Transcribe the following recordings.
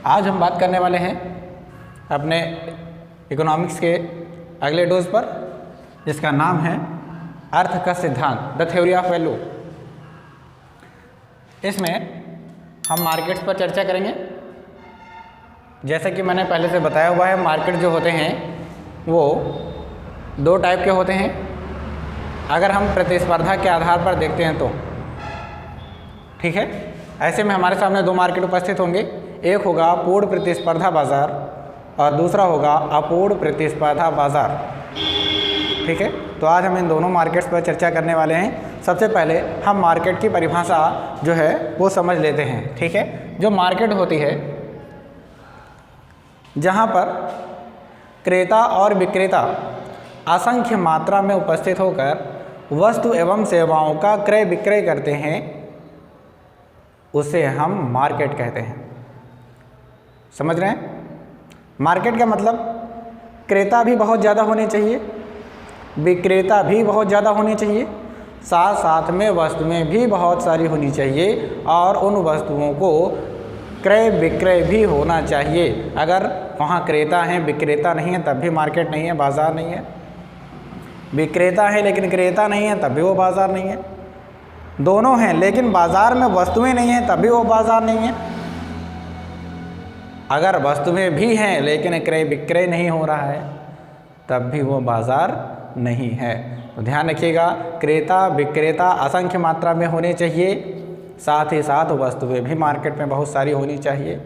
आज हम बात करने वाले हैं अपने इकोनॉमिक्स के अगले डोज पर, जिसका नाम है अर्थ का सिद्धांत, द थ्योरी ऑफ वैल्यू। इसमें हम मार्केट्स पर चर्चा करेंगे। जैसे कि मैंने पहले से बताया हुआ है, मार्केट जो होते हैं वो दो टाइप के होते हैं। अगर हम प्रतिस्पर्धा के आधार पर देखते हैं तो ठीक है, ऐसे में हमारे सामने दो मार्केट उपस्थित होंगे। एक होगा पूर्ण प्रतिस्पर्धा बाजार और दूसरा होगा अपूर्ण प्रतिस्पर्धा बाजार। ठीक है, तो आज हम इन दोनों मार्केट्स पर चर्चा करने वाले हैं। सबसे पहले हम मार्केट की परिभाषा जो है वो समझ लेते हैं। ठीक है, जो मार्केट होती है जहाँ पर क्रेता और विक्रेता असंख्य मात्रा में उपस्थित होकर वस्तु एवं सेवाओं का क्रय विक्रय करते हैं, उसे हम मार्केट कहते हैं। समझ रहे हैं? मार्केट का मतलब क्रेता भी बहुत ज़्यादा होने चाहिए, विक्रेता भी बहुत ज़्यादा होने चाहिए, साथ साथ में वस्तुएं भी बहुत सारी होनी चाहिए और उन वस्तुओं को क्रय विक्रय भी होना चाहिए। अगर वहाँ क्रेता हैं विक्रेता नहीं है तब भी मार्केट नहीं है, बाज़ार नहीं है। विक्रेता है लेकिन क्रेता नहीं है तब भी वो बाज़ार नहीं है। दोनों हैं लेकिन बाज़ार में वस्तुएं नहीं हैं तब भी वो बाज़ार नहीं है। अगर वस्तुएं भी हैं लेकिन क्रय विक्रय नहीं हो रहा है तब भी वो बाज़ार नहीं है। तो ध्यान रखिएगा, क्रेता विक्रेता असंख्य मात्रा में होने चाहिए, साथ ही साथ वस्तुएं भी मार्केट में बहुत सारी होनी चाहिए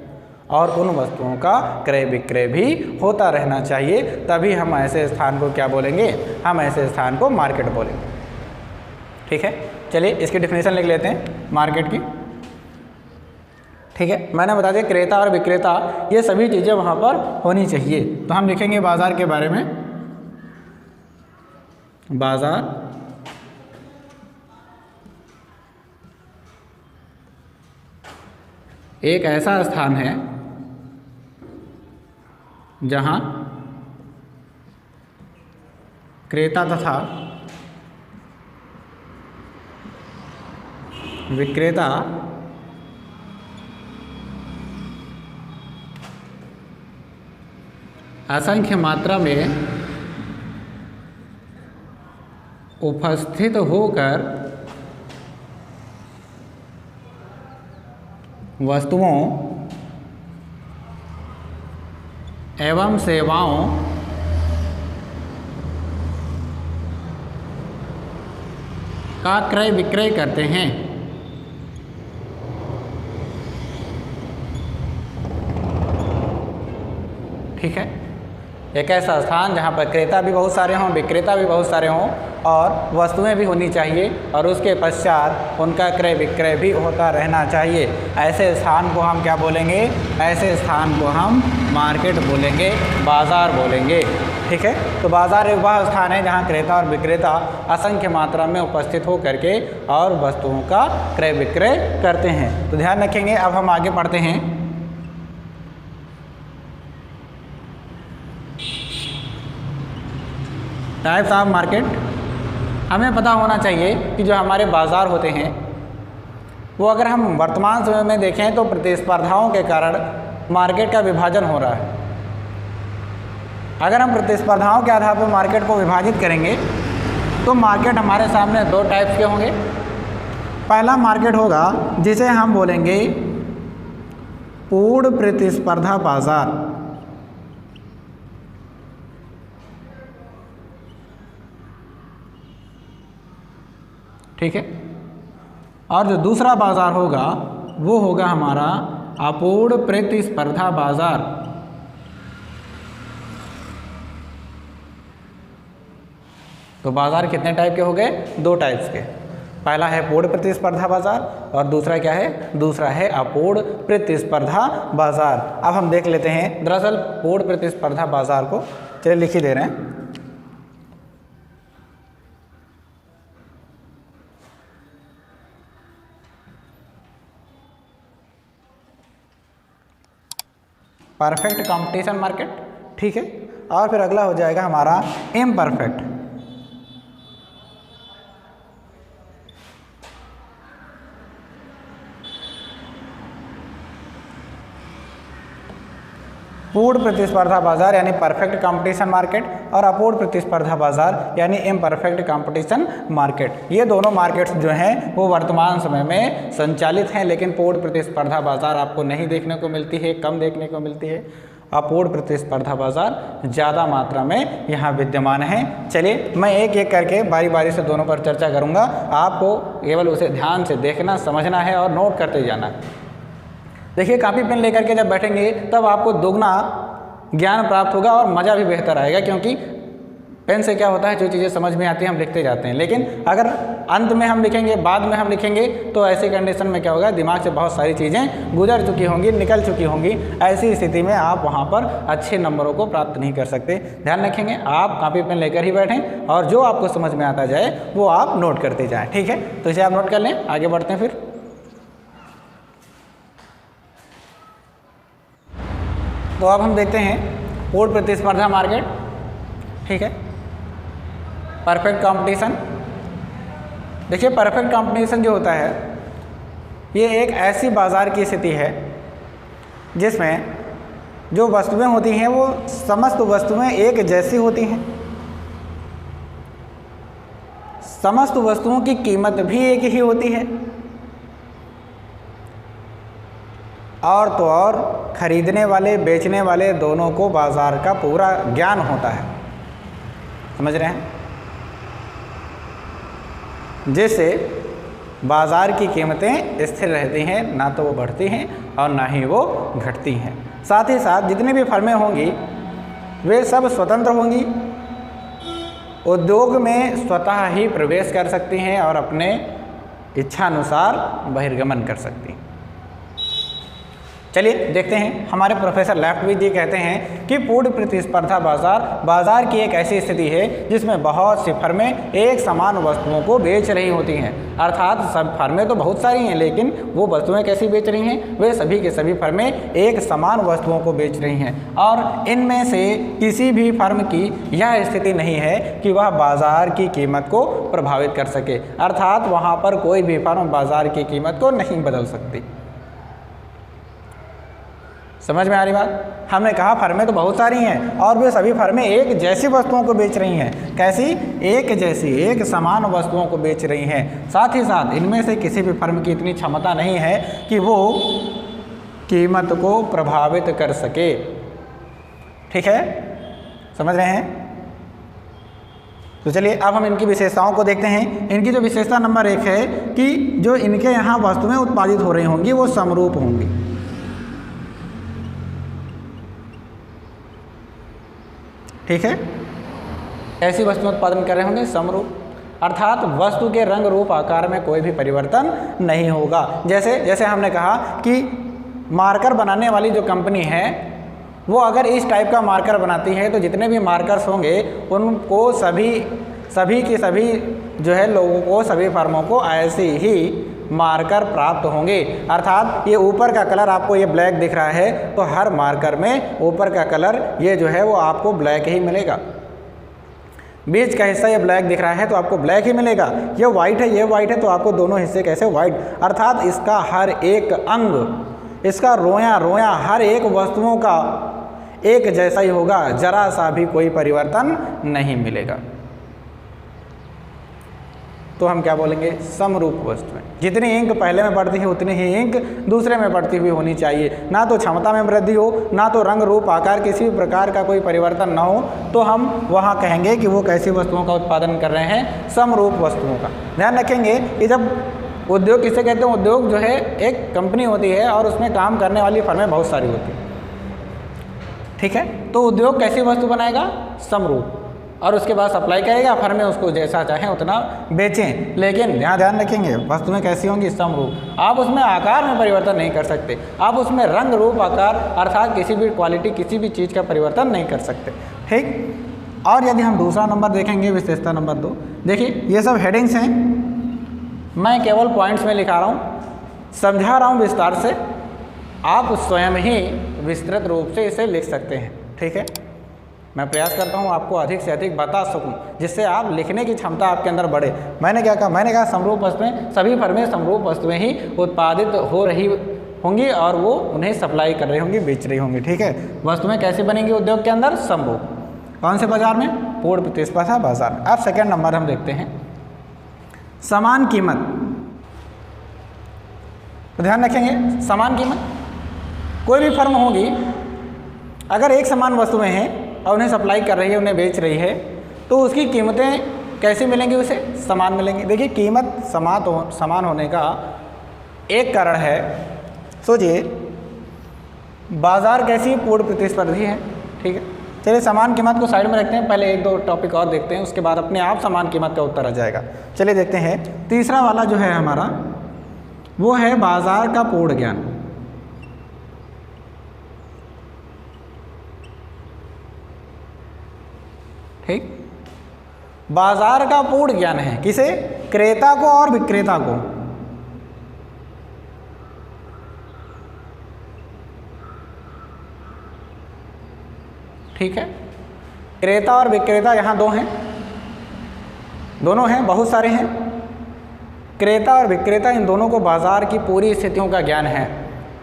और उन वस्तुओं का क्रय विक्रय भी होता रहना चाहिए। तभी हम ऐसे स्थान को क्या बोलेंगे? हम ऐसे स्थान को मार्केट बोलेंगे। ठीक है, चलिए इसकी डेफिनेशन लिख लेते हैं मार्केट की। ठीक है, मैंने बता दिया क्रेता और विक्रेता ये सभी चीज़ें वहाँ पर होनी चाहिए। तो हम लिखेंगे बाज़ार के बारे में, बाज़ार एक ऐसा स्थान है जहाँ क्रेता तथा विक्रेता असंख्य मात्रा में उपस्थित होकर वस्तुओं एवं सेवाओं का क्रय विक्रय करते हैं। ठीक है, एक ऐसा स्थान जहाँ पर क्रेता भी बहुत सारे हों, विक्रेता भी बहुत सारे हों और वस्तुएं भी होनी चाहिए और उसके पश्चात उनका क्रय विक्रय भी होता रहना चाहिए। ऐसे स्थान को हम क्या बोलेंगे? ऐसे स्थान को हम मार्केट बोलेंगे, बाज़ार बोलेंगे। ठीक है, तो बाज़ार एक वह स्थान है जहाँ क्रेता और विक्रेता असंख्य मात्रा में उपस्थित हो करके और वस्तुओं का क्रय विक्रय करते हैं। तो ध्यान रखेंगे। अब हम आगे पढ़ते हैं। Types of market. हमें पता होना चाहिए कि जो हमारे बाज़ार होते हैं वो अगर हम वर्तमान समय में देखें तो प्रतिस्पर्धाओं के कारण मार्केट का विभाजन हो रहा है। अगर हम प्रतिस्पर्धाओं के आधार पर मार्केट को विभाजित करेंगे तो मार्केट हमारे सामने दो टाइप्स के होंगे। पहला मार्केट होगा जिसे हम बोलेंगे पूर्ण प्रतिस्पर्धा बाज़ार। ठीक है, और जो दूसरा बाज़ार होगा वो होगा हमारा अपूर्ण प्रतिस्पर्धा बाज़ार। तो बाज़ार कितने टाइप के हो गए? दो टाइप्स के। पहला है पूर्ण प्रतिस्पर्धा बाज़ार और दूसरा क्या है? दूसरा है अपूर्ण प्रतिस्पर्धा बाज़ार। अब हम देख लेते हैं दरअसल पूर्ण प्रतिस्पर्धा बाज़ार को। चलिए लिख ही दे रहे हैं। Perfect competition market. ठीक है, और फिर अगला हो जाएगा हमारा इम्परफेक्ट। पूर्ण प्रतिस्पर्धा बाजार यानी परफेक्ट कंपटीशन मार्केट और अपूर्ण प्रतिस्पर्धा बाजार यानी इम्परफेक्ट कंपटीशन मार्केट। ये दोनों मार्केट्स जो हैं वो वर्तमान समय में संचालित हैं, लेकिन पूर्ण प्रतिस्पर्धा बाजार आपको नहीं देखने को मिलती है, कम देखने को मिलती है। अपूर्ण प्रतिस्पर्धा बाजार ज़्यादा मात्रा में यहाँ विद्यमान है। चलिए मैं एक एक करके बारी बारी से दोनों पर चर्चा करूँगा, आपको केवल उसे ध्यान से देखना समझना है और नोट करते जाना है। देखिए कॉपी पेन लेकर के जब बैठेंगे तब आपको दोगुना ज्ञान प्राप्त होगा और मज़ा भी बेहतर आएगा, क्योंकि पेन से क्या होता है, जो चीज़ें समझ में आती हैं हम लिखते जाते हैं, लेकिन अगर अंत में हम लिखेंगे, बाद में हम लिखेंगे, तो ऐसी कंडीशन में क्या होगा, दिमाग से बहुत सारी चीज़ें गुजर चुकी होंगी, निकल चुकी होंगी। ऐसी स्थिति में आप वहाँ पर अच्छे नंबरों को प्राप्त नहीं कर सकते। ध्यान रखेंगे, आप कॉपी पेन लेकर ही बैठें और जो आपको समझ में आता जाए वो आप नोट करते जाएँ, ठीक है। तो इसे आप नोट कर लें, आगे बढ़ते हैं फिर। तो अब हम देखते हैं पूर्ण प्रतिस्पर्धा मार्केट, ठीक है। परफेक्ट कंपटीशन, देखिए परफेक्ट कंपटीशन जो होता है ये एक ऐसी बाज़ार की स्थिति है जिसमें जो वस्तुएं होती हैं वो समस्त वस्तुएं एक जैसी होती हैं, समस्त वस्तुओं की कीमत भी एक ही होती है, और तो और खरीदने वाले बेचने वाले दोनों को बाज़ार का पूरा ज्ञान होता है, समझ रहे हैं, जिससे बाज़ार की कीमतें स्थिर रहती हैं, ना तो वो बढ़ती हैं और ना ही वो घटती हैं। साथ ही साथ जितनी भी फर्में होंगी वे सब स्वतंत्र होंगी, उद्योग में स्वतः ही प्रवेश कर सकती हैं और अपने इच्छानुसार बहिर्गमन कर सकती हैं। चलिए देखते हैं, हमारे प्रोफेसर लेफ्टविच जी कहते हैं कि पूर्ण प्रतिस्पर्धा बाजार की एक ऐसी स्थिति है जिसमें बहुत सी फर्में एक समान वस्तुओं को बेच रही होती हैं। अर्थात सब फर्में तो बहुत सारी हैं, लेकिन वो वस्तुएं कैसी बेच रही हैं, वे सभी के सभी फर्में एक समान वस्तुओं को बेच रही हैं और इनमें से किसी भी फर्म की यह स्थिति नहीं है कि वह बाजार की कीमत को प्रभावित कर सके। अर्थात वहाँ पर कोई भी फर्म बाजार की कीमत को नहीं बदल सकती। समझ में आ रही बात? हमने कहा फर्में तो बहुत सारी हैं और वे सभी फर्में एक जैसी वस्तुओं को बेच रही हैं। कैसी? एक जैसी, एक समान वस्तुओं को बेच रही हैं। साथ ही साथ इनमें से किसी भी फर्म की इतनी क्षमता नहीं है कि वो कीमत को प्रभावित कर सके, ठीक है, समझ रहे हैं? तो चलिए अब हम इनकी विशेषताओं को देखते हैं। इनकी जो विशेषता नंबर 1 है कि जो इनके यहाँ वस्तुएं उत्पादित हो रही होंगी वो समरूप होंगी। ठीक है, ऐसी वस्तु उत्पादन कर रहे होंगे समरूप, अर्थात वस्तु के रंग रूप आकार में कोई भी परिवर्तन नहीं होगा। जैसे हमने कहा कि मार्कर बनाने वाली जो कंपनी है वो अगर इस टाइप का मार्कर बनाती है तो जितने भी मार्कर्स होंगे उनको सभी के सभी जो है लोगों को, सभी फर्मों को ऐसे ही मार्कर प्राप्त होंगे। अर्थात ये ऊपर का कलर आपको ये ब्लैक दिख रहा है तो हर मार्कर में ऊपर का कलर ये जो है वो आपको ब्लैक ही मिलेगा। बीच का हिस्सा ये ब्लैक दिख रहा है तो आपको ब्लैक ही मिलेगा। ये वाइट है, ये वाइट है तो आपको दोनों हिस्से कैसे वाइट। अर्थात इसका हर एक अंग, इसका रोया रोया हर एक वस्तुओं का एक जैसा ही होगा, जरा सा भी कोई परिवर्तन नहीं मिलेगा। तो हम क्या बोलेंगे? समरूप वस्तुएं। जितनी इंक पहले में पड़ती है उतनी ही इंक दूसरे में पड़ती हुई होनी चाहिए। ना तो क्षमता में वृद्धि हो, ना तो रंग रूप आकार किसी भी प्रकार का कोई परिवर्तन ना हो, तो हम वहाँ कहेंगे कि वो कैसी वस्तुओं का उत्पादन कर रहे हैं? समरूप वस्तुओं का। ध्यान रखेंगे कि जब उद्योग किसे कहते हैं? उद्योग जो है एक कंपनी होती है और उसमें काम करने वाली फर्में बहुत सारी होती हैं, ठीक है। तो उद्योग कैसी वस्तु बनाएगा? समरूप, और उसके बाद सप्लाई करेगा, फर्में उसको जैसा चाहें उतना बेचें। लेकिन यहाँ ध्यान रखेंगे वस्तुएं कैसी होंगी? समरूप। आप उसमें आकार में परिवर्तन नहीं कर सकते, आप उसमें रंग रूप आकार अर्थात किसी भी क्वालिटी, किसी भी चीज़ का परिवर्तन नहीं कर सकते, ठीक। और यदि हम दूसरा नंबर देखेंगे, विशेषता नंबर 2, देखिए ये सब हेडिंग्स हैं, मैं केवल पॉइंट्स में लिखा रहा हूँ, समझा रहा हूँ विस्तार से, आप स्वयं ही विस्तृत रूप से इसे लिख सकते हैं, ठीक है। मैं प्रयास करता हूँ आपको अधिक से अधिक बता सकूँ जिससे आप लिखने की क्षमता आपके अंदर बढ़े। मैंने क्या कहा? मैंने कहा समरूप वस्तुएं, सभी फर्में समरूप वस्तुएं ही उत्पादित हो रही होंगी और वो उन्हें सप्लाई कर रही होंगी, बेच रही होंगी। ठीक है, वस्तुएं कैसे बनेंगी उद्योग के अंदर? समूह। कौन से बाजार में? पूर्ण प्रतिस्पर्धा बाजार में। अब सेकेंड नंबर हम देखते हैं समान कीमत। तो ध्यान रखेंगे समान कीमत, कोई भी फर्म होगी अगर एक समान वस्तुएं हैं और उन्हें सप्लाई कर रही है, उन्हें बेच रही है, तो उसकी कीमतें कैसी मिलेंगी? उसे समान मिलेंगी। देखिए कीमत समान होने का एक कारण है, सोचिए बाजार कैसी पूर्ण प्रतिस्पर्धी है। ठीक है, चलिए समान कीमत को साइड में रखते हैं, पहले एक दो टॉपिक और देखते हैं, उसके बाद अपने आप समान कीमत का उत्तर आ जाएगा। चलिए देखते हैं तीसरा वाला जो है हमारा, वो है बाजार का पूर्ण ज्ञान। ठीक, बाजार का पूर्ण ज्ञान है किसे? क्रेता को और विक्रेता को। ठीक है, क्रेता और विक्रेता यहाँ दो हैं, दोनों हैं, बहुत सारे हैं। क्रेता और विक्रेता इन दोनों को बाजार की पूरी स्थितियों का ज्ञान है।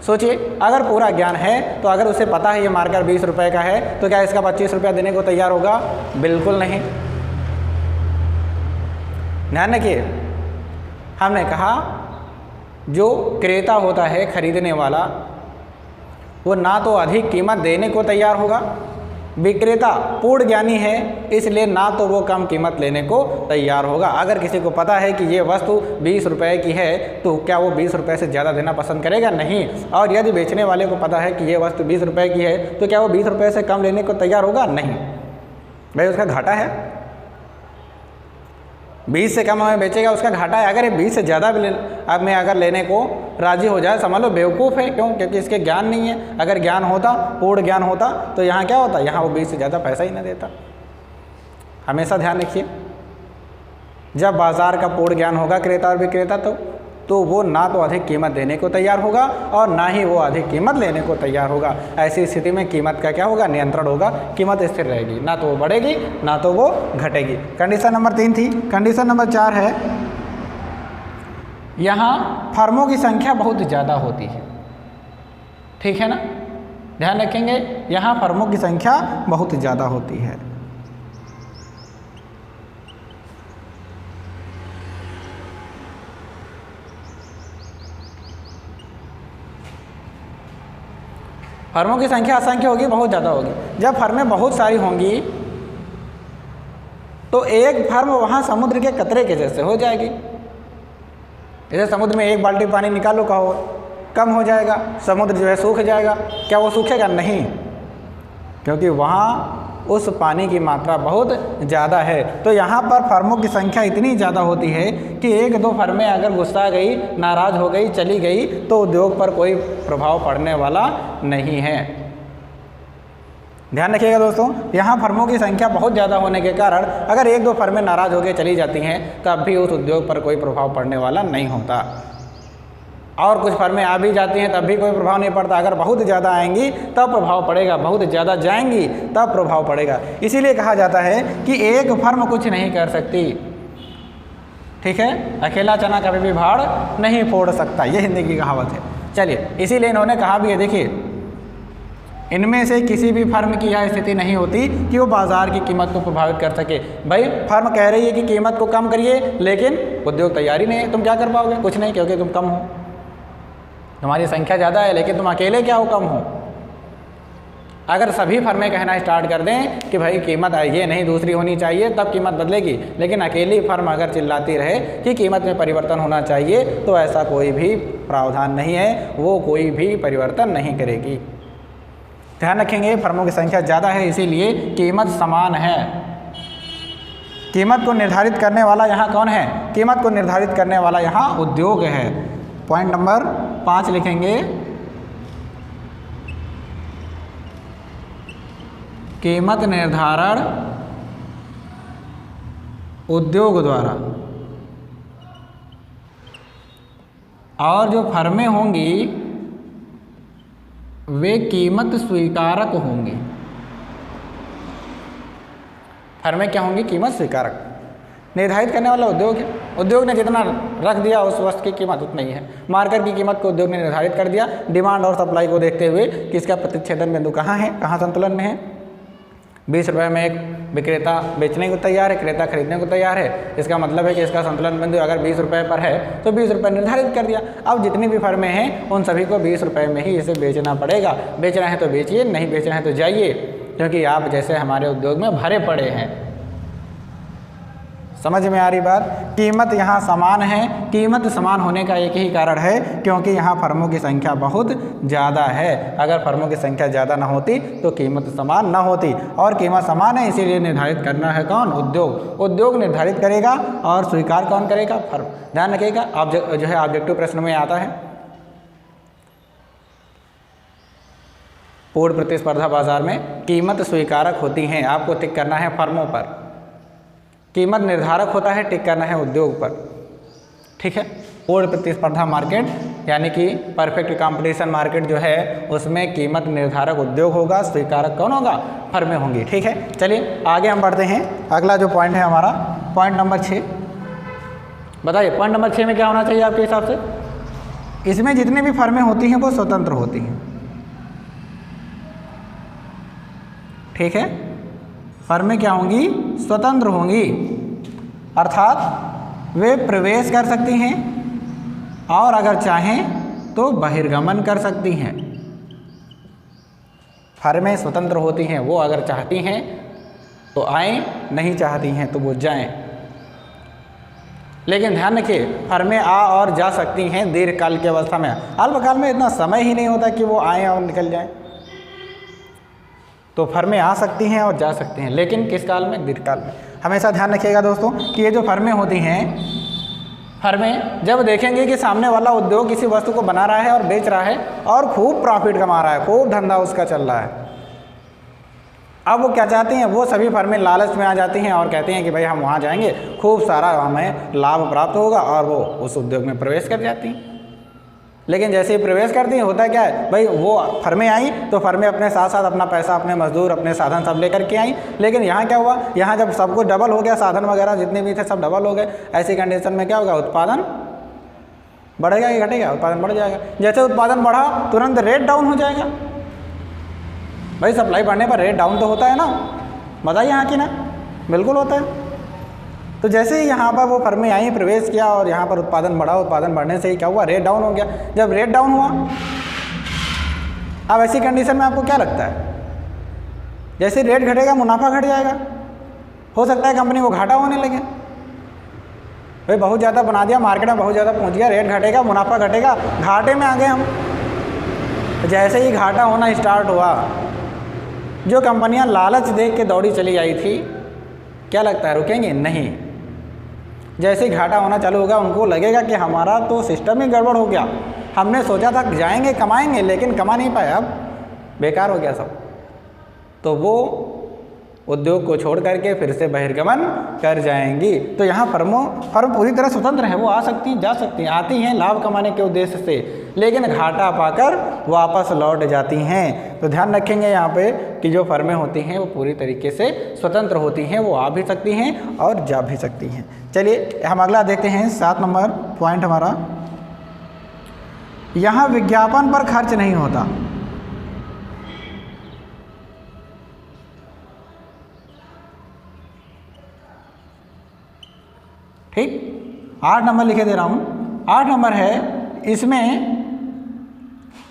सोचिए अगर पूरा ज्ञान है तो अगर उसे पता है ये मार्कर 20 रुपये का है तो क्या इसका 25 रुपया देने को तैयार होगा? बिल्कुल नहीं। ध्यान रखिए, हमने कहा जो क्रेता होता है खरीदने वाला, वो ना तो अधिक कीमत देने को तैयार होगा, विक्रेता पूर्ण ज्ञानी है इसलिए ना तो वो कम कीमत लेने को तैयार होगा। अगर किसी को पता है कि ये वस्तु 20 रुपये की है तो क्या वो 20 रुपये से ज़्यादा देना पसंद करेगा? नहीं। और यदि बेचने वाले को पता है कि ये वस्तु 20 रुपये की है तो क्या वो 20 रुपये से कम लेने को तैयार होगा? नहीं। भाई उसका घाटा है, 20 से कम हमें बेचेगा, उसका घाटा है। अगर ये 20 से ज़्यादा अब मैं अगर लेने को राज़ी हो जाए, समझ लो बेवकूफ़ है। क्यों? क्योंकि इसके ज्ञान नहीं है। अगर ज्ञान होता, पूर्ण ज्ञान होता तो यहाँ क्या होता? यहाँ वो 20 से ज़्यादा पैसा ही ना देता। हमेशा ध्यान रखिए, जब बाजार का पूर्ण ज्ञान होगा क्रेता और विक्रेता तो वो ना तो अधिक कीमत देने को तैयार होगा और ना ही वो अधिक कीमत लेने को तैयार होगा। ऐसी स्थिति में कीमत का क्या होगा? नियंत्रण होगा, कीमत स्थिर रहेगी, ना तो वो बढ़ेगी ना तो वो घटेगी। कंडीशन नंबर 3 थी। कंडीशन नंबर 4 है यहाँ फर्मों की संख्या बहुत ज़्यादा होती है। ठीक है ना, ध्यान रखेंगे, यहाँ फर्मों की संख्या बहुत ज़्यादा होती है। फर्मों की संख्या असंख्य होगी, बहुत ज़्यादा होगी। जब फर्में बहुत सारी होंगी तो एक फर्म वहाँ समुद्र के कतरे के जैसे हो जाएगी। जैसे समुद्र में एक बाल्टी पानी निकालो, कहो कम हो जाएगा, समुद्र जो है सूख जाएगा। क्या वो सूखेगा? नहीं, क्योंकि वहाँ उस पानी की मात्रा बहुत ज़्यादा है। तो यहाँ पर फर्मों की संख्या इतनी ज़्यादा होती है कि एक दो फर्में अगर गुस्सा गई, नाराज़ हो गई, चली गई तो उद्योग पर कोई प्रभाव पड़ने वाला नहीं है। ध्यान रखिएगा दोस्तों, यहाँ फर्मों की संख्या बहुत ज़्यादा होने के कारण अगर एक दो फर्में नाराज़ होकर चली जाती हैं तब भी उस उद्योग पर कोई प्रभाव पड़ने वाला नहीं होता। और कुछ फर्में आ भी जाती हैं तब भी कोई प्रभाव नहीं पड़ता। अगर बहुत ज़्यादा आएंगी तब प्रभाव पड़ेगा, बहुत ज़्यादा जाएंगी तब प्रभाव पड़ेगा। इसीलिए कहा जाता है कि एक फर्म कुछ नहीं कर सकती। ठीक है, अकेला चना कभी भी भाड़ नहीं फोड़ सकता, ये हिंदी की कहावत है। चलिए, इसीलिए इन्होंने कहा भी है, देखिए इनमें से किसी भी फर्म की यह स्थिति नहीं होती कि वो बाजार की कीमत को प्रभावित कर सके। भाई फर्म कह रही है कि कीमत को कम करिए, लेकिन उद्योग तैयारी नहीं है, तुम क्या कर पाओगे? कुछ नहीं, क्योंकि तुम कम हो, तुम्हारी संख्या ज़्यादा है लेकिन तुम अकेले क्या हो? कम हो। अगर सभी फर्में कहना स्टार्ट कर दें कि भाई कीमत ये नहीं दूसरी होनी चाहिए तब कीमत बदलेगी, लेकिन अकेली फर्म अगर चिल्लाती रहे कि कीमत में परिवर्तन होना चाहिए तो ऐसा कोई भी प्रावधान नहीं है, वो कोई भी परिवर्तन नहीं करेगी। ध्यान रखेंगे, फर्मों की संख्या ज़्यादा है इसीलिए कीमत समान है। कीमत को निर्धारित करने वाला यहाँ कौन है? कीमत को निर्धारित करने वाला यहाँ उद्योग है। पॉइंट नंबर 5 लिखेंगे, कीमत निर्धारण उद्योग द्वारा, और जो फर्में होंगी वे कीमत स्वीकारक होंगी। फर्में क्या होंगी? कीमत स्वीकारक। निर्धारित करने वाला उद्योग है। उद्योग ने जितना रख दिया उस वस्तु की कीमत उतनी ही है। मार्केट की कीमत को उद्योग ने निर्धारित कर दिया डिमांड और सप्लाई को देखते हुए कि इसका प्रतिच्छेदन बिंदु कहाँ है, कहाँ संतुलन में है। 20 रुपये में एक विक्रेता बेचने को तैयार है, क्रेता खरीदने को तैयार है, इसका मतलब है कि इसका संतुलन बिंदु अगर 20 रुपये पर है तो 20 रुपये निर्धारित कर दिया। अब जितनी भी फर्में हैं उन सभी को 20 रुपये में ही इसे बेचना पड़ेगा। बेचना है तो बेचिए, नहीं बेचना है तो जाइए, क्योंकि आप जैसे हमारे उद्योग में भरे पड़े हैं। समझ में आ रही बात। कीमत यहाँ समान है। कीमत समान होने का एक ही कारण है क्योंकि यहाँ फर्मों की संख्या बहुत ज़्यादा है। अगर फर्मों की संख्या ज़्यादा ना होती तो कीमत समान ना होती, और कीमत समान है इसीलिए निर्धारित करना है कौन, उद्योग। उद्योग निर्धारित करेगा और स्वीकार कौन करेगा, फर्म। ध्यान रखिएगा, जो है ऑब्जेक्टिव प्रश्न में आता है पूर्ण प्रतिस्पर्धा बाजार में कीमत स्वीकारक होती हैं, आपको टिक करना है फर्मों पर। कीमत निर्धारक होता है, टिक करना है उद्योग पर। ठीक है। पूर्ण प्रतिस्पर्धा मार्केट यानी कि परफेक्ट कंपटीशन मार्केट जो है उसमें कीमत निर्धारक उद्योग होगा, स्वीकारक कौन होगा, फर्में होंगी। ठीक है। चलिए आगे हम बढ़ते हैं। अगला जो पॉइंट है हमारा पॉइंट नंबर 6। बताइए पॉइंट नंबर 6 में क्या होना चाहिए आपके हिसाब से। इसमें जितनी भी फर्में होती हैं वो स्वतंत्र होती हैं। ठीक है। फर्में क्या होंगी, स्वतंत्र होंगी, अर्थात वे प्रवेश कर सकती हैं और अगर चाहें तो बहिर्गमन कर सकती हैं। फर्में स्वतंत्र होती हैं, वो अगर चाहती हैं तो आएँ, नहीं चाहती हैं तो वो जाएं। लेकिन ध्यान रखिए फर्में आ और जा सकती हैं दीर्घकाल की अवस्था में। अल्पकाल में इतना समय ही नहीं होता कि वो आएँ और निकल जाएं। तो फर्में आ सकती हैं और जा सकती हैं, लेकिन किस काल में, दीर्घकाल में। हमेशा ध्यान रखिएगा दोस्तों कि ये जो फर्में होती हैं, फर्में जब देखेंगे कि सामने वाला उद्योग किसी वस्तु को बना रहा है और बेच रहा है और खूब प्रॉफिट कमा रहा है, खूब धंधा उसका चल रहा है, अब वो क्या चाहती हैं, वो सभी फर्में लालच में आ जाती हैं और कहती हैं कि भाई हम वहाँ जाएंगे, खूब सारा हमें लाभ प्राप्त होगा, और वो उस उद्योग में प्रवेश कर जाती हैं। लेकिन जैसे ही प्रवेश करती हैं होता क्या है भाई, वो फर्में आई तो फर्में अपने साथ साथ अपना पैसा, अपने मजदूर, अपने साधन सब लेकर के आई। लेकिन यहाँ क्या हुआ, यहाँ जब सब कुछ डबल हो गया, साधन वगैरह जितने भी थे सब डबल हो गए, ऐसी कंडीशन में क्या होगा, उत्पादन बढ़ेगा कि घटेगा, उत्पादन बढ़ जाएगा। जैसे उत्पादन बढ़ा तुरंत रेट डाउन हो जाएगा। भाई सप्लाई बढ़ने पर रेट डाउन तो होता है ना, बताइए यहाँ की ना, बिल्कुल होता है। तो जैसे ही यहाँ पर वो फर्में आई, प्रवेश किया और यहाँ पर उत्पादन बढ़ा, उत्पादन बढ़ने से ही क्या हुआ, रेट डाउन हो गया। जब रेट डाउन हुआ, अब ऐसी कंडीशन में आपको क्या लगता है, जैसे रेट घटेगा मुनाफा घट जाएगा, हो सकता है कंपनी को घाटा होने लगे। भाई बहुत ज़्यादा बना दिया, मार्केट में बहुत ज़्यादा पहुँच गया, रेट घटेगा, मुनाफा घटेगा, घाटे में आ गए हम। जैसे ही घाटा होना स्टार्ट हुआ, जो कंपनियाँ लालच देख के दौड़ी चली आई थी, क्या लगता है रुकेंगे, नहीं। जैसे ही घाटा होना चालू होगा उनको लगेगा कि हमारा तो सिस्टम ही गड़बड़ हो गया, हमने सोचा था जाएंगे कमाएंगे लेकिन कमा नहीं पाए, अब बेकार हो गया सब। तो वो उद्योग को छोड़ करके फिर से बहिर्गमन कर जाएंगी। तो यहाँ फर्म पूरी तरह स्वतंत्र है, वो आ सकती जा सकती हैं, आती हैं लाभ कमाने के उद्देश्य से, लेकिन घाटा पाकर वापस लौट जाती हैं। तो ध्यान रखेंगे यहाँ पे कि जो फर्में होती हैं वो पूरी तरीके से स्वतंत्र होती हैं, वो आ भी सकती हैं और जा भी सकती हैं। चलिए हम अगला देखते हैं, 7 नंबर पॉइंट हमारा, यहाँ विज्ञापन पर खर्च नहीं होता। ठीक, 8 नंबर लिखे दे रहा हूँ। 8 नंबर है इसमें,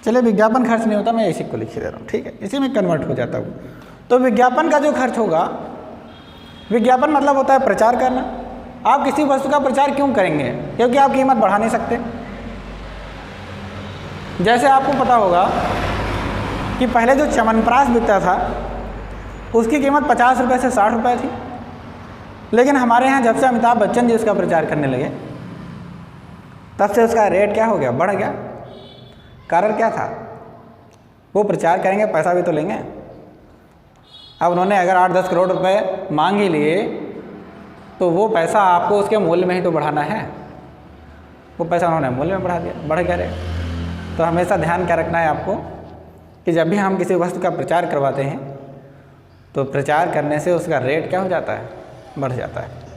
चलिए विज्ञापन खर्च नहीं होता, मैं इसी को लिखे दे रहा हूँ, ठीक है, इसी में कन्वर्ट हो जाता हूँ। तो विज्ञापन का जो खर्च होगा, विज्ञापन मतलब होता है प्रचार करना। आप किसी वस्तु का प्रचार क्यों करेंगे, क्योंकि आप कीमत बढ़ा नहीं सकते। जैसे आपको पता होगा कि पहले जो च्यवनप्राश बिकता था उसकी कीमत 50 रुपये से 60 रुपये थी, लेकिन हमारे यहाँ जब से अमिताभ बच्चन जी उसका प्रचार करने लगे तब से उसका रेट क्या हो गया, बढ़ गया। कारण क्या था, वो प्रचार करेंगे, पैसा भी तो लेंगे। अब उन्होंने अगर 8-10 करोड़ रुपए मांग ही लिए तो वो पैसा आपको उसके मूल्य में ही तो बढ़ाना है, वो पैसा उन्होंने मूल्य में बढ़ा दिया, बढ़ गया रेट। तो हमेशा ध्यान क्या रखना है आपको कि जब भी हम किसी वस्तु का प्रचार करवाते हैं तो प्रचार करने से उसका रेट क्या हो जाता है, बढ़ जाता है।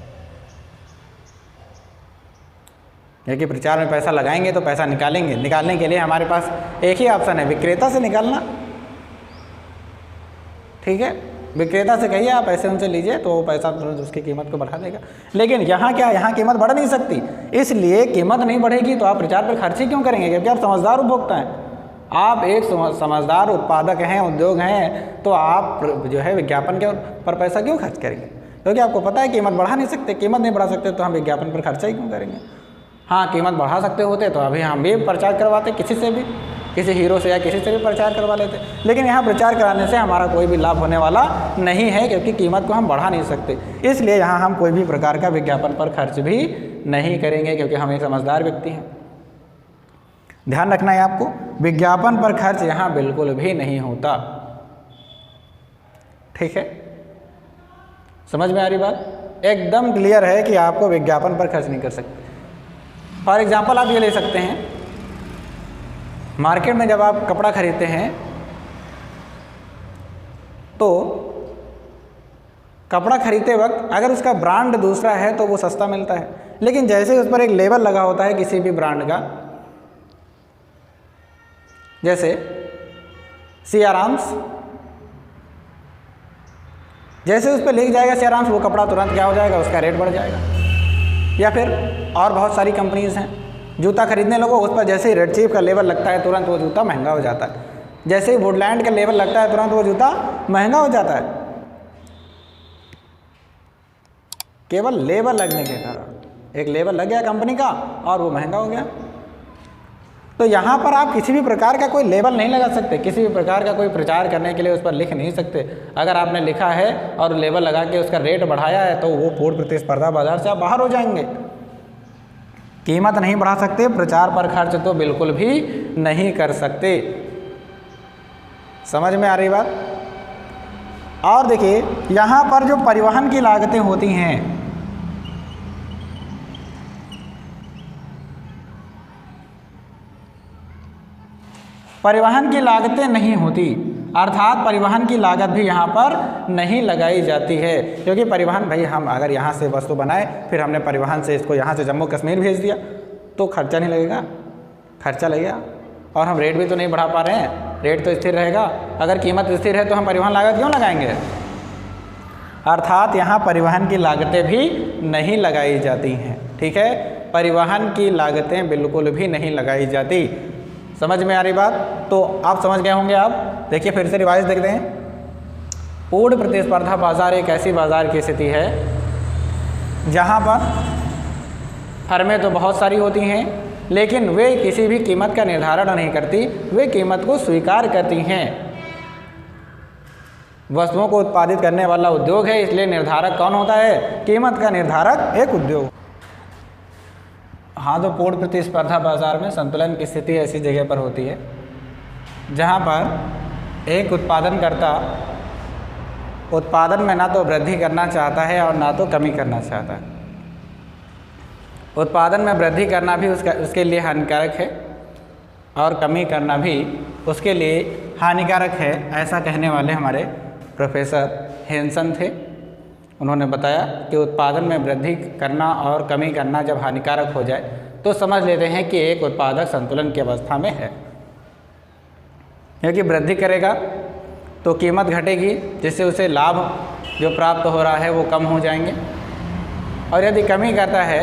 क्योंकि प्रचार में पैसा लगाएंगे तो पैसा निकालेंगे, निकालने के लिए हमारे पास एक ही ऑप्शन है, विक्रेता से निकालना। ठीक है, विक्रेता से कहिए आप पैसे उनसे लीजिए तो वो पैसा तुरंत उसकी कीमत को बढ़ा देगा। लेकिन यहाँ क्या, यहाँ कीमत बढ़ नहीं सकती, इसलिए कीमत नहीं बढ़ेगी तो आप प्रचार पर खर्च ही क्यों करेंगे? क्योंकि आप समझदार उपभोक्ता हैं, आप एक समझदार उत्पादक हैं, उद्योग हैं, तो आप जो है विज्ञापन के पर पैसा क्यों खर्च करेंगे? क्योंकि आपको पता है कीमत बढ़ा नहीं सकते, कीमत नहीं बढ़ा सकते तो हम विज्ञापन पर खर्चा ही क्यों करेंगे? हाँ, कीमत बढ़ा सकते होते तो अभी हम भी प्रचार करवाते, किसी से भी, किसी हीरो से या किसी से भी प्रचार करवा लेते। लेकिन यहाँ प्रचार कराने से हमारा कोई भी लाभ होने वाला नहीं है, क्योंकि कीमत को हम बढ़ा नहीं सकते। इसलिए यहाँ हम कोई भी प्रकार का विज्ञापन पर खर्च भी नहीं करेंगे, क्योंकि हम एक समझदार व्यक्ति हैं। ध्यान रखना है आपको, विज्ञापन पर खर्च यहाँ बिल्कुल भी नहीं होता। ठीक है, समझ में आ रही बात? एकदम क्लियर है कि आपको विज्ञापन पर खर्च नहीं कर सकते। फॉर एग्जाम्पल आप ये ले सकते हैं, मार्केट में जब आप कपड़ा खरीदते हैं तो कपड़ा खरीदते वक्त अगर उसका ब्रांड दूसरा है तो वो सस्ता मिलता है, लेकिन जैसे उस पर एक लेबल लगा होता है किसी भी ब्रांड का, जैसे सियाराम्स, जैसे उस पर लिख जाएगा सियाराम्स, वो कपड़ा तुरंत क्या हो जाएगा, उसका रेट बढ़ जाएगा। या फिर और बहुत सारी कंपनीज हैं, जूता खरीदने लोगों, उस पर जैसे ही रेड चीफ का लेबल लगता है तुरंत वो जूता महंगा हो जाता है, जैसे ही वुडलैंड का लेबल लगता है तुरंत वो जूता महंगा हो जाता है, केवल लेबल लगने के कारण। एक लेबल लग गया कंपनी का और वो महंगा हो गया। तो यहाँ पर आप किसी भी प्रकार का कोई लेबल नहीं लगा सकते, किसी भी प्रकार का कोई प्रचार करने के लिए उस पर लिख नहीं सकते। अगर आपने लिखा है और लेबल लगा के उसका रेट बढ़ाया है तो वो पूर्ण प्रतिस्पर्धा बाजार से आप बाहर हो जाएंगे। कीमत नहीं बढ़ा सकते, प्रचार पर खर्च तो बिल्कुल भी नहीं कर सकते। समझ में आ रही बात? और देखिए यहाँ पर जो परिवहन की लागतें होती हैं, परिवहन की लागतें नहीं होती, अर्थात परिवहन की लागत भी यहाँ पर नहीं लगाई जाती है। क्योंकि परिवहन, भाई हम अगर यहाँ से वस्तु बनाए फिर हमने परिवहन से इसको यहाँ से जम्मू कश्मीर भेज दिया तो खर्चा नहीं लगेगा? खर्चा लगेगा। और हम रेट भी तो नहीं बढ़ा पा रहे हैं, रेट तो स्थिर रहेगा। अगर कीमत स्थिर है तो हम परिवहन लागत क्यों लगाएंगे? अर्थात यहाँ परिवहन की लागतें भी नहीं लगाई जाती हैं। ठीक है, परिवहन की लागतें बिल्कुल भी नहीं लगाई जाती। समझ में आ रही बात? तो आप समझ गए होंगे। आप देखिए फिर से रिवाइज देखते हैं। पूर्ण प्रतिस्पर्धा बाजार एक ऐसी बाजार की स्थिति है जहाँ पर फर्में तो बहुत सारी होती हैं, लेकिन वे किसी भी कीमत का निर्धारण नहीं करती, वे कीमत को स्वीकार करती हैं। वस्तुओं को उत्पादित करने वाला उद्योग है, इसलिए निर्धारक कौन होता है? कीमत का निर्धारक एक उद्योग। हाँ, तो पूर्ण प्रतिस्पर्धा बाजार में संतुलन की स्थिति ऐसी जगह पर होती है जहाँ पर एक उत्पादनकर्ता उत्पादन में ना तो वृद्धि करना चाहता है और ना तो कमी करना चाहता है। उत्पादन में वृद्धि करना भी उसके लिए हानिकारक है और कमी करना भी उसके लिए हानिकारक है, ऐसा कहने वाले हमारे प्रोफेसर हेंसन थे। उन्होंने बताया कि उत्पादन में वृद्धि करना और कमी करना जब हानिकारक हो जाए तो समझ लेते हैं कि एक उत्पादक संतुलन की अवस्था में है। क्योंकि वृद्धि करेगा तो कीमत घटेगी, जिससे उसे लाभ जो प्राप्त हो रहा है वो कम हो जाएंगे, और यदि कमी करता है,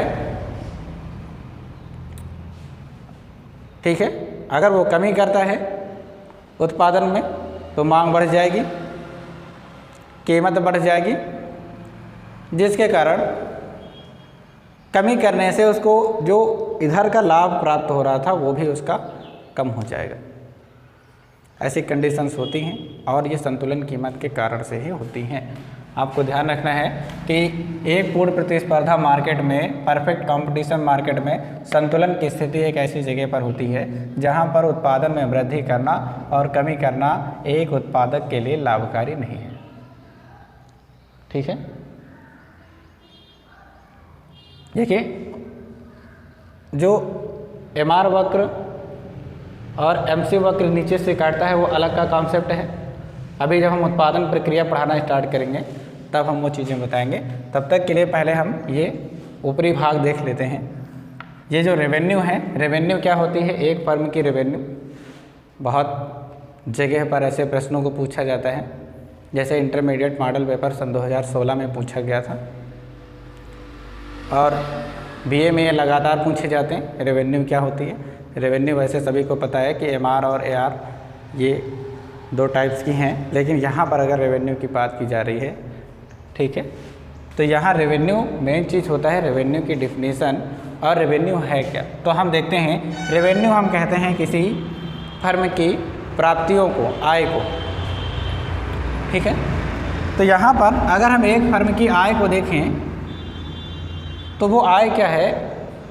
ठीक है, अगर वो कमी करता है उत्पादन में तो मांग बढ़ जाएगी, कीमत बढ़ जाएगी, जिसके कारण कमी करने से उसको जो इधर का लाभ प्राप्त हो रहा था वो भी उसका कम हो जाएगा। ऐसी कंडीशंस होती हैं और ये संतुलन कीमत के कारण से ही होती हैं। आपको ध्यान रखना है कि एक पूर्ण प्रतिस्पर्धा मार्केट में, परफेक्ट कंपटीशन मार्केट में संतुलन की स्थिति एक ऐसी जगह पर होती है जहां पर उत्पादन में वृद्धि करना और कमी करना एक उत्पादक के लिए लाभकारी नहीं है। ठीक है, देखिए जो एमआर वक्र और एमसी वक्र नीचे से काटता है वो अलग का कॉन्सेप्ट है। अभी जब हम उत्पादन प्रक्रिया पढ़ाना स्टार्ट करेंगे तब हम वो चीज़ें बताएंगे। तब तक के लिए पहले हम ये ऊपरी भाग देख लेते हैं। ये जो रेवेन्यू है, रेवेन्यू क्या होती है? एक फर्म की रेवेन्यू। बहुत जगह पर ऐसे प्रश्नों को पूछा जाता है, जैसे इंटरमीडिएट मॉडल पेपर सन 2016 में पूछा गया था, और बीए में ये लगातार पूछे जाते हैं। रेवेन्यू क्या होती है? रेवेन्यू वैसे सभी को पता है कि एमआर और एआर ये 2 टाइप्स की हैं, लेकिन यहाँ पर अगर रेवेन्यू की बात की जा रही है, ठीक है, तो यहाँ रेवेन्यू मेन चीज़ होता है, रेवेन्यू की डिफिनीसन। और रेवेन्यू है क्या? तो हम देखते हैं, रेवेन्यू हम कहते हैं किसी फर्म की प्राप्तियों को, आय को, ठीक है। तो यहाँ पर अगर हम एक फर्म की आय को देखें तो वो आय क्या है?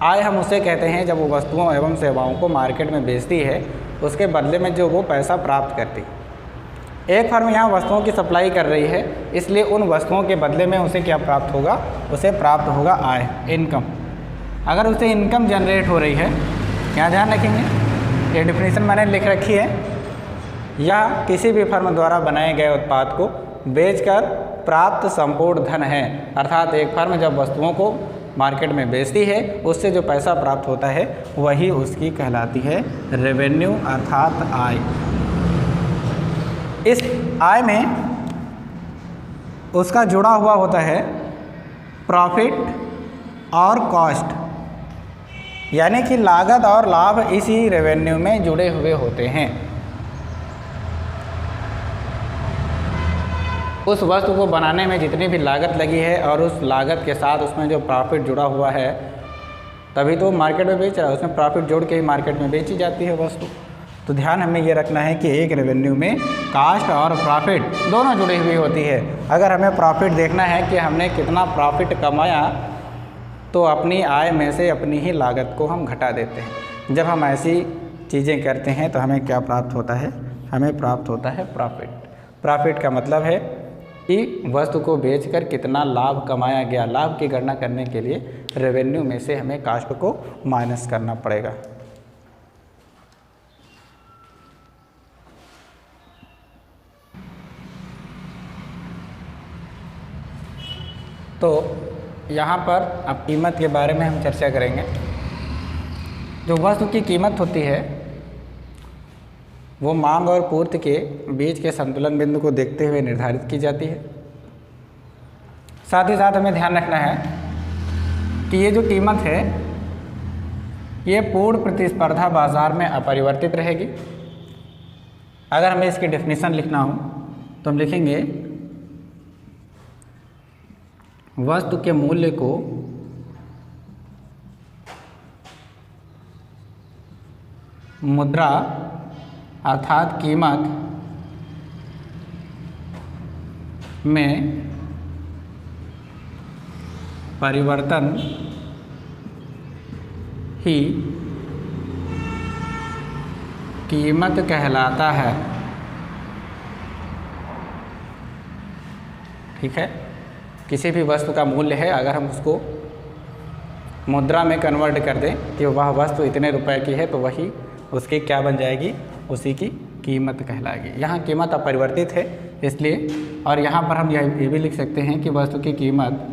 आय हम उसे कहते हैं जब वो वस्तुओं एवं सेवाओं को मार्केट में बेचती है, उसके बदले में जो वो पैसा प्राप्त करती है। एक फर्म यहाँ वस्तुओं की सप्लाई कर रही है, इसलिए उन वस्तुओं के बदले में उसे क्या प्राप्त होगा? उसे प्राप्त होगा आय, इनकम। अगर उसे इनकम जनरेट हो रही है, यहाँ ध्यान रखेंगे, ये डिफिनीशन मैंने लिख रखी है, या किसी भी फर्म द्वारा बनाए गए उत्पाद को बेचकर प्राप्त संपूर्ण धन है। अर्थात एक फर्म जब वस्तुओं को मार्केट में बेचती है, उससे जो पैसा प्राप्त होता है वही उसकी कहलाती है रेवेन्यू, अर्थात आय। इस आय में उसका जुड़ा हुआ होता है प्रॉफिट और कॉस्ट, यानी कि लागत और लाभ इसी रेवेन्यू में जुड़े हुए होते हैं। उस वस्तु को बनाने में जितनी भी लागत लगी है और उस लागत के साथ उसमें जो प्रॉफिट जुड़ा हुआ है, तभी तो मार्केट में बेच रहा है, उसमें प्रॉफिट जोड़ के ही मार्केट में बेची जाती है वस्तु। तो ध्यान हमें ये रखना है कि एक रेवेन्यू में कास्ट और प्रॉफिट दोनों जुड़ी हुई होती है। अगर हमें प्रॉफिट देखना है कि हमने कितना प्रॉफिट कमाया, तो अपनी आय में से अपनी ही लागत को हम घटा देते हैं। जब हम ऐसी चीज़ें करते हैं तो हमें क्या प्राप्त होता है? हमें प्राप्त होता है प्रॉफिट। प्रॉफिट का मतलब है कि वस्तु को बेचकर कितना लाभ कमाया गया। लाभ की गणना करने के लिए रेवेन्यू में से हमें कास्ट को माइनस करना पड़ेगा। तो यहाँ पर अब कीमत के बारे में हम चर्चा करेंगे। जो वस्तु की कीमत होती है वो मांग और पूर्ति के बीच के संतुलन बिंदु को देखते हुए निर्धारित की जाती है। साथ ही साथ हमें ध्यान रखना है कि ये जो कीमत है ये पूर्ण प्रतिस्पर्धा बाजार में अपरिवर्तित रहेगी। अगर हमें इसकी डेफिनेशन लिखना हो तो हम लिखेंगे वस्तु के मूल्य को मुद्रा अर्थात कीमत में परिवर्तन ही कीमत कहलाता है। ठीक है, किसी भी वस्तु का मूल्य है, अगर हम उसको मुद्रा में कन्वर्ट कर दें कि वह वस्तु इतने रुपए की है, तो वही उसकी क्या बन जाएगी? उसी की कीमत कहलाएगी। यहाँ कीमत अपरिवर्तित है इसलिए, और यहाँ पर हम ये भी लिख सकते हैं कि वस्तु की कीमत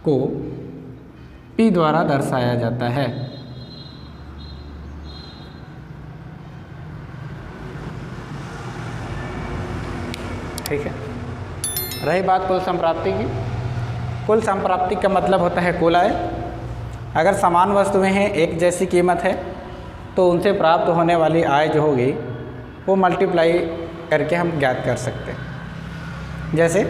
को P द्वारा दर्शाया जाता है। ठीक है, रही बात कुल संप्राप्ति की। कुल संप्राप्ति का मतलब होता है कुल आय। अगर समान वस्तुएं हैं, एक जैसी कीमत है, तो उनसे प्राप्त होने वाली आय जो होगी वो मल्टीप्लाई करके हम ज्ञात कर सकते हैं। जैसे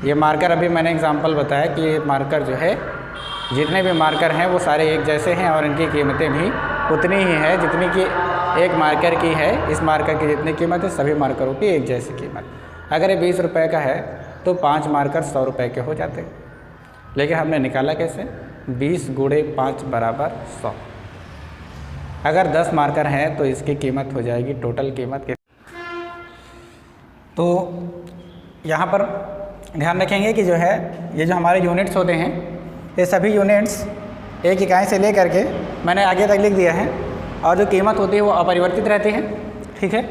ये मार्कर, अभी मैंने एग्जांपल बताया कि ये मार्कर जो है, जितने भी मार्कर हैं वो सारे एक जैसे हैं और इनकी कीमतें भी उतनी ही है जितनी कि एक मार्कर की है। इस मार्कर की जितनी कीमत है, सभी मार्करों की एक जैसी कीमत। अगर ये 20 रुपये का है तो 5 मार्कर 100 रुपये के हो जाते हैं। लेकिन हमने निकाला कैसे? 20 गुणे 5 बराबर 100। अगर 10 मार्कर हैं तो इसकी कीमत हो जाएगी टोटल कीमत के। तो यहाँ पर ध्यान रखेंगे कि जो है ये जो हमारे यूनिट्स होते हैं, ये सभी यूनिट्स एक इकाई से लेकर के मैंने आगे तक लिख दिया है, और जो कीमत होती है वो अपरिवर्तित रहती है। ठीक है,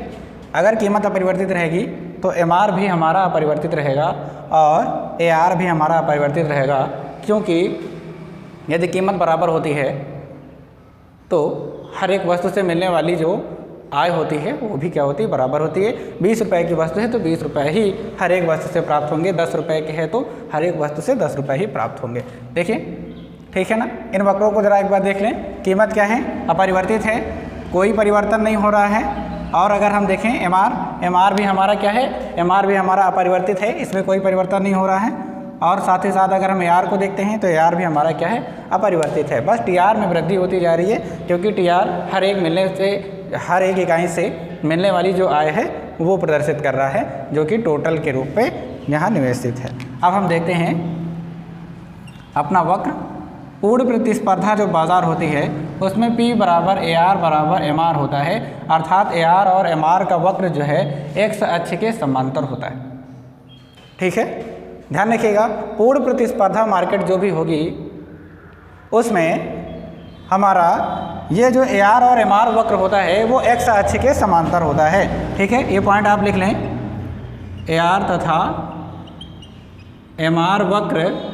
अगर कीमत अपरिवर्तित रहेगी तो MR भी हमारा अपरिवर्तित रहेगा और AR भी हमारा अपरिवर्तित रहेगा, क्योंकि यदि कीमत बराबर होती है तो हर एक वस्तु से मिलने वाली जो आय होती है वो भी क्या होती है, बराबर होती है। 20 रुपये की वस्तु है तो 20 रुपये ही हर एक वस्तु से प्राप्त होंगे, 10 रुपये की है तो हर एक वस्तु से 10 रुपये ही प्राप्त होंगे। देखिए ठीक है ना। इन वक्रों को जरा एक बार देख लें। कीमत क्या है, अपरिवर्तित है, कोई परिवर्तन नहीं हो रहा है। और अगर हम देखें MR भी हमारा क्या है, MR भी हमारा अपरिवर्तित है, इसमें कोई परिवर्तन नहीं हो रहा है। और साथ ही साथ अगर हम AR को देखते हैं तो AR भी हमारा क्या है, अपरिवर्तित है। बस TR में वृद्धि होती जा रही है, क्योंकि TR हर एक इकाई से मिलने वाली जो आय है वो प्रदर्शित कर रहा है, जो कि टोटल के रूप में यहाँ निवेशित है। अब हम देखते हैं अपना वक्र। पूर्ण प्रतिस्पर्धा जो बाजार होती है उसमें P बराबर AR बराबर MR होता है, अर्थात AR और MR का वक्र जो है X अक्ष के समांतर होता है। ठीक है, ध्यान रखिएगा। पूर्ण प्रतिस्पर्धा मार्केट जो भी होगी उसमें हमारा ये जो AR और MR वक्र होता है वो X अक्ष के समांतर होता है। ठीक है, ये पॉइंट आप लिख लें। AR तथा MR वक्र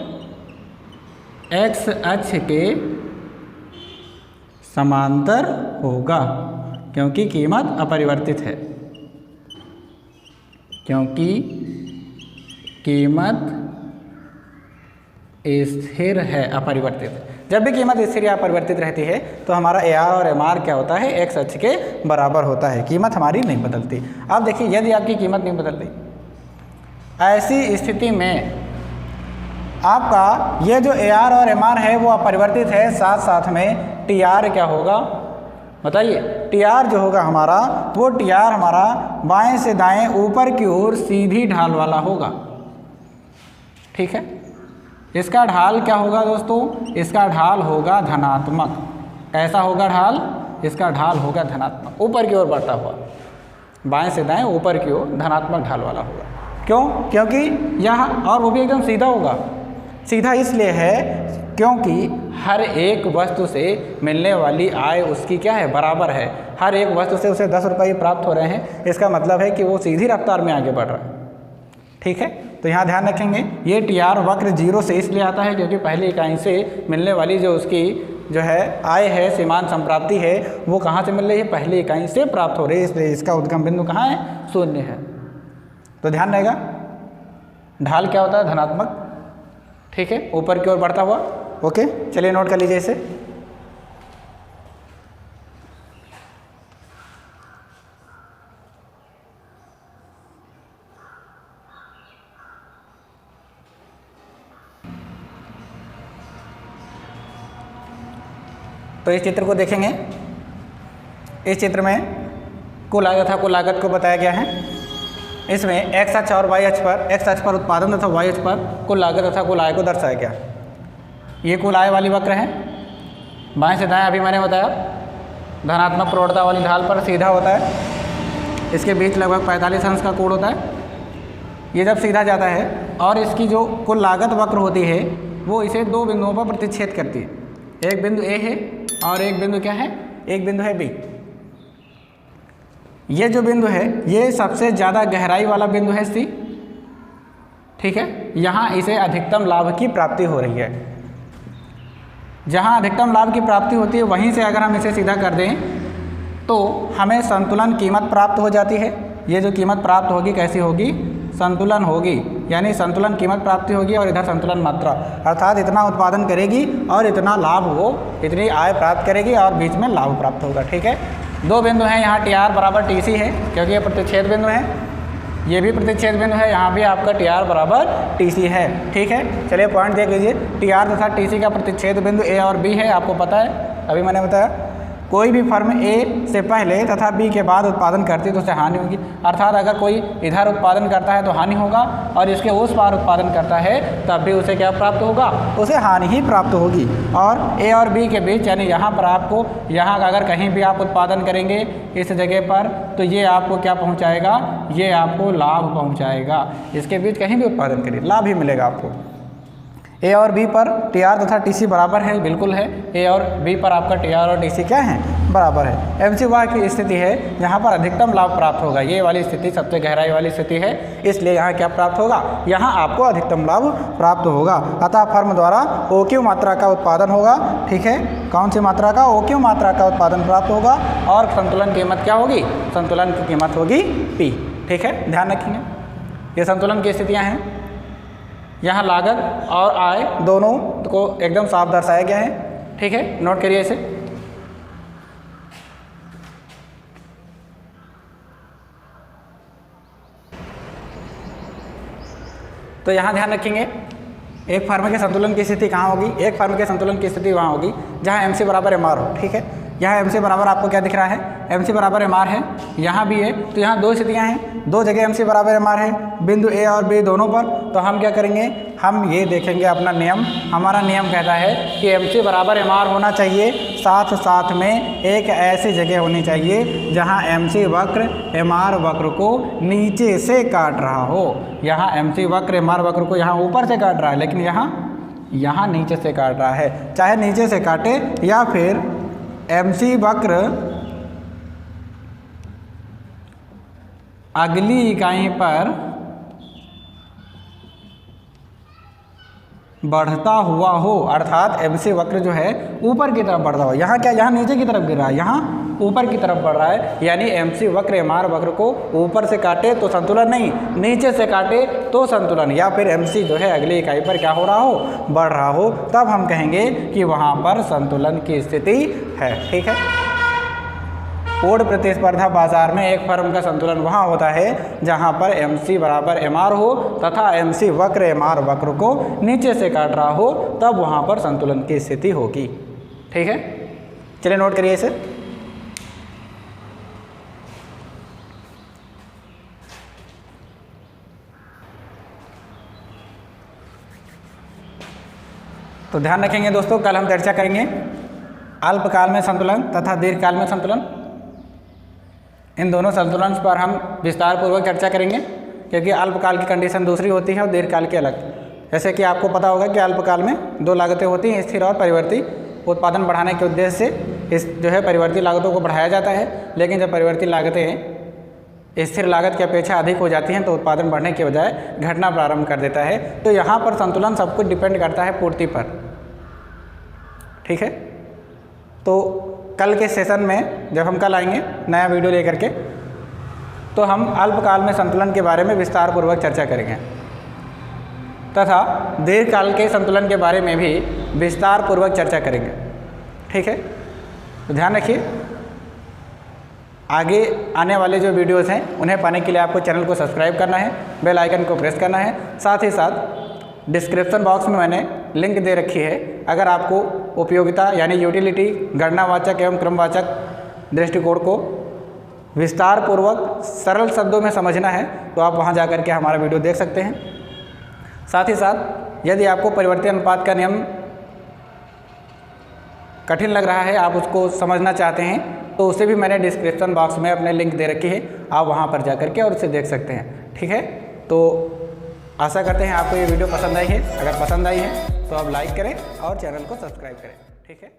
X अक्ष के समांतर होगा, क्योंकि कीमत अपरिवर्तित है, क्योंकि कीमत स्थिर है, अपरिवर्तित। जब भी कीमत स्थिर या अपरिवर्तित रहती है तो हमारा AR और MR क्या होता है, X अक्ष के बराबर होता है, कीमत हमारी नहीं बदलती। अब देखिए, यदि आपकी कीमत नहीं बदल रही, ऐसी स्थिति में आपका ये जो AR और MR है वो अपरिवर्तित है, साथ साथ में TR क्या होगा बताइए। TR जो होगा हमारा, वो TR हमारा बाएं से दाएं ऊपर की ओर सीधी ढाल वाला होगा। ठीक है, इसका ढाल क्या होगा दोस्तों, इसका ढाल होगा धनात्मक। कैसा होगा ढाल, इसका ढाल होगा धनात्मक, ऊपर की ओर बढ़ता हुआ, बाएं से दाएं ऊपर की ओर धनात्मक ढाल वाला होगा। क्यों, क्योंकि यहाँ, और वो भी एकदम सीधा होगा। सीधा इसलिए है क्योंकि हर एक वस्तु से मिलने वाली आय उसकी क्या है, बराबर है। हर एक वस्तु से उसे 10 रुपये प्राप्त हो रहे हैं, इसका मतलब है कि वो सीधी रफ्तार में आगे बढ़ रहा है। ठीक है, तो यहाँ ध्यान रखेंगे, ये TR वक्र 0 से इसलिए आता है क्योंकि पहली इकाई से मिलने वाली जो उसकी जो है आय है, सीमांत संप्राप्ति है, वो कहाँ से मिल रही है, पहली इकाई से प्राप्त हो रही है, इसलिए इसका उद्गम बिंदु कहाँ है, 0 है। तो ध्यान रहेगा, ढाल क्या होता है, धनात्मक। ठीक है, ऊपर की ओर बढ़ता हुआ। ओके, चलिए नोट कर लीजिए इसे। तो इस चित्र को देखेंगे। इस चित्र में कुल आय तथा कुल लागत को बताया गया है। इसमें X अक्ष और Y अक्ष पर, X अक्ष पर उत्पादन तथा Y अक्ष पर कुल लागत तथा कुल आय को दर्शाया गया। ये कुल आय वाली वक्र है, बाएं से दाएं अभी मैंने बताया, धनात्मक प्रवणता वाली ढाल पर सीधा होता है। इसके बीच लगभग 45 अंश का कोण होता है। ये जब सीधा जाता है और इसकी जो कुल लागत वक्र होती है वो इसे 2 बिंदुओं पर प्रतिच्छेद करती है। एक बिंदु A है और एक बिंदु क्या है, एक बिंदु है B। ये जो बिंदु है ये सबसे ज़्यादा गहराई वाला बिंदु है C। ठीक है, यहाँ इसे अधिकतम लाभ की प्राप्ति हो रही है। जहाँ अधिकतम लाभ की प्राप्ति होती है वहीं से अगर हम इसे सीधा कर दें तो हमें संतुलन कीमत प्राप्त हो जाती है। ये जो कीमत प्राप्त होगी कैसी होगी, संतुलन होगी, यानी संतुलन कीमत प्राप्ति होगी और इधर संतुलन मात्रा, अर्थात इतना उत्पादन करेगी और इतना लाभ, वो इतनी आय प्राप्त करेगी और बीच में लाभ प्राप्त होगा। ठीक है, 2 बिंदु हैं यहाँ, TR बराबर TC है क्योंकि ये प्रतिच्छेद बिंदु है, ये भी प्रतिच्छेद बिंदु है, यहाँ भी आपका TR बराबर TC है। ठीक है, चलिए पॉइंट देख लीजिए। TR तथा TC का प्रतिच्छेद बिंदु A और B है, आपको पता है, अभी मैंने बताया। कोई भी फर्म A से पहले तथा B के बाद उत्पादन करती है तो उसे हानि होगी, अर्थात अगर कोई इधर उत्पादन करता है तो हानि होगा और इसके उस पार उत्पादन करता है तब भी उसे क्या प्राप्त होगा, उसे हानि ही प्राप्त होगी। और A और B के बीच, यानी यहाँ पर आपको, यहाँ अगर कहीं भी आप उत्पादन करेंगे इस जगह पर तो ये आपको क्या पहुँचाएगा, ये आपको लाभ पहुँचाएगा। इसके बीच कहीं भी उत्पादन करिए लाभ ही मिलेगा आपको। ए और बी पर टी आर तथा टी सी बराबर है, बिल्कुल है। ए और बी पर आपका टी आर और टी सी क्या है, बराबर है। एम सी वह की स्थिति है जहाँ पर अधिकतम लाभ प्राप्त होगा। ये वाली स्थिति सबसे गहराई वाली स्थिति है, इसलिए यहाँ क्या प्राप्त होगा, यहाँ आपको अधिकतम लाभ प्राप्त होगा। अतः फर्म द्वारा ओ क्यू मात्रा का उत्पादन होगा। ठीक है, कौन सी मात्रा का, ओ क्यू मात्रा का उत्पादन प्राप्त होगा। और संतुलन कीमत क्या होगी, संतुलन की कीमत होगी पी। ठीक है, ध्यान रखेंगे, ये संतुलन की स्थितियाँ हैं। यहाँ लागत और आय दोनों को एकदम साफ दर्शाया गया है। ठीक है, नोट करिए इसे। तो यहाँ ध्यान रखेंगे, एक फर्म के संतुलन की स्थिति कहाँ होगी, एक फर्म के संतुलन की स्थिति वहाँ होगी जहाँ एम सी बराबर एम आर हो। ठीक है, यहाँ एम सी बराबर आपको क्या दिख रहा है, एम सी बराबर एम आर है, यहाँ भी है। तो यहाँ दो स्थितियाँ हैं, दो जगह एम सी बराबर एम आर है, बिंदु ए और बी दोनों पर। तो हम क्या करेंगे, हम ये देखेंगे अपना नियम, हमारा नियम कहता है कि एम सी बराबर एम आर होना चाहिए, साथ साथ में एक ऐसी जगह होनी चाहिए जहाँ एम सी वक्र एम आर वक्र को नीचे से काट रहा हो। यहाँ एम सी वक्र एम आर वक्र को यहाँ ऊपर से काट रहा है, लेकिन यहाँ नीचे से काट रहा है। चाहे नीचे से काटे या फिर एम सी वक्र अगली इकाई पर बढ़ता हुआ हो, अर्थात एम सी वक्र जो है ऊपर की तरफ बढ़ता हो। यहाँ क्या, यहाँ नीचे की तरफ गिर रहा है, यहाँ ऊपर की तरफ बढ़ रहा है। यानी एम सी वक्र एम आर वक्र को ऊपर से काटे तो संतुलन नहीं, नीचे से काटे तो संतुलन, या फिर एम सी जो है अगली इकाई पर क्या हो रहा हो, बढ़ रहा हो, तब हम कहेंगे कि वहाँ पर संतुलन की स्थिति है। ठीक है, पूर्ण प्रतिस्पर्धा बाजार में एक फर्म का संतुलन वहाँ होता है जहाँ पर एम सी बराबर एम आर हो तथा एम सी वक्र एम आर वक्र को नीचे से काट रहा हो, तब वहाँ पर संतुलन की स्थिति होगी। ठीक है, चलिए नोट करिए इसे। तो ध्यान रखेंगे दोस्तों, कल हम चर्चा करेंगे अल्पकाल में संतुलन तथा दीर्घकाल में संतुलन। इन दोनों संतुलन पर हम विस्तार पूर्वक चर्चा करेंगे, क्योंकि अल्पकाल की कंडीशन दूसरी होती है और दीर्घकाल की अलग। जैसे कि आपको पता होगा कि अल्पकाल में दो लागतें होती हैं, स्थिर और परिवर्ती। उत्पादन बढ़ाने के उद्देश्य से इस जो है परिवर्ती लागतों को बढ़ाया जाता है, लेकिन जब परिवर्ती लागतें स्थिर लागत की अपेक्षा अधिक हो जाती हैं तो उत्पादन बढ़ने के बजाय घटना प्रारंभ कर देता है। तो यहाँ पर संतुलन सब कुछ डिपेंड करता है पूर्ति पर। ठीक है, तो कल के सेशन में जब हम कल आएंगे नया वीडियो लेकर के, तो हम अल्पकाल में संतुलन के बारे में विस्तार पूर्वक चर्चा करेंगे तथा दीर्घकाल के संतुलन के बारे में भी विस्तार पूर्वक चर्चा करेंगे। ठीक है, तो ध्यान रखिए, आगे आने वाले जो वीडियोस हैं उन्हें पाने के लिए आपको चैनल को सब्सक्राइब करना है, बेल आइकन को प्रेस करना है। साथ ही साथ डिस्क्रिप्शन बॉक्स में मैंने लिंक दे रखी है, अगर आपको उपयोगिता यानी यूटिलिटी गणनावाचक एवं क्रमवाचक दृष्टिकोण को विस्तार पूर्वक सरल शब्दों में समझना है तो आप वहां जाकर के हमारा वीडियो देख सकते हैं। साथ ही साथ यदि आपको परिवर्ती अनुपात का नियम कठिन लग रहा है, आप उसको समझना चाहते हैं, तो उसे भी मैंने डिस्क्रिप्शन बॉक्स में अपने लिंक दे रखी है, आप वहाँ पर जा कर के और उसे देख सकते हैं। ठीक है, तो आशा करते हैं आपको ये वीडियो पसंद आई है। अगर पसंद आई है तो आप लाइक करें और चैनल को सब्सक्राइब करें। ठीक है।